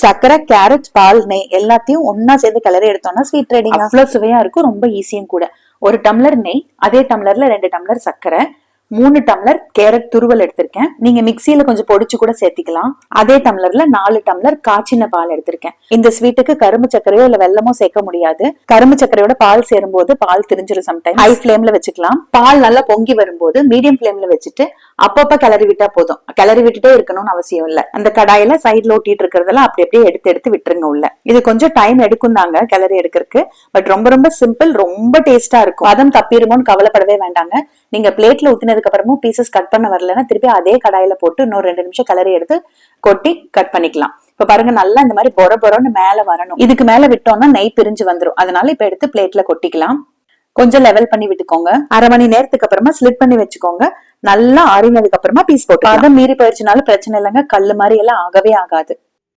சக்கரை, கேரட், பால், நெய் எல்லாத்தையும் ஒன்னா சேர்ந்து கிளறி எடுத்தோம்னா ஸ்வீட் ரெடிங்க. அவ்வளவு சுவையா இருக்கும், ரொம்ப ஈஸியும் கூட. ஒரு டம்ளர் நெய், அதே டம்ளர்ல 2 டம்ளர் சர்க்கரை, 3 டம்ளர் கேரட் துருவல் எடுத்திருக்கேன். நீங்க மிக்சியில கொஞ்சம் பொடிச்சு கூட சேர்த்திக்கலாம். அதே டம்ளர்ல 4 டம்ளர் காய்ச்சின பால் எடுத்திருக்கேன். இந்த ஸ்வீட்டுக்கு கரும்பு சர்க்கரையோ இல்ல வெல்லமோ சேர்க்க முடியாது. கரும்பு சர்க்கரையோட பால் சேரும்போது பால் திரிஞ்சிரும். சம்டைம் ஹை ஃபிளேம்ல வச்சுக்கலாம். பால் நல்லா பொங்கி வரும்போது மீடியம் ஃபிளேம்ல வச்சுட்டு அப்பப்ப கிளறி விட்டா போதும். கிளறி விட்டுட்டே இருக்கணும்னு அவசியம் இல்ல. அந்த கடாயில சைட்ல ஒட்டிட்டு இருக்கிறதெல்லாம் அப்படி அப்படியே எடுத்து எடுத்து விட்டுருங்க உள்ள. இது கொஞ்சம் டைம் எடுக்கும் தாங்க கிளறி எடுக்கிறதுக்கு. பட் ரொம்ப ரொம்ப சிம்பிள், ரொம்ப டேஸ்டா இருக்கும். பதம் தப்பிருமோன்னு கவலைப்படவே வேண்டாங்க. நீங்க பிளேட்ல ஊத்தினதுக்கு அப்புறமும் பீசஸ் கட் பண்ண வரலன்னா திருப்பி அதே கடாயில போட்டு இன்னொரு 2 நிமிஷம் கிளறி எடுத்து கொட்டி கட் பண்ணிக்கலாம். இப்ப பாருங்க, நல்லா இந்த மாதிரி பொற பொறன்னு மேல வரணும். இதுக்கு மேல விட்டோம்னா நெய் பிரிஞ்சு வந்துரும். அதனால இப்ப எடுத்து பிளேட்ல கொட்டிக்கலாம். கொஞ்சம் லெவல் பண்ணி விட்டுக்கோங்க. அரை மணி நேரத்துக்கு அப்புறமா ஸ்லிட் பண்ணி வச்சுக்கோங்க. நல்லா ஆறினதுக்கு அப்புறமா பீஸ் போட்டு. பதம் மீறி போயிடுச்சுனாலும் பிரச்சனை இல்லைங்க, கல்லு மாதிரி எல்லாம் ஆகவே ஆகாது.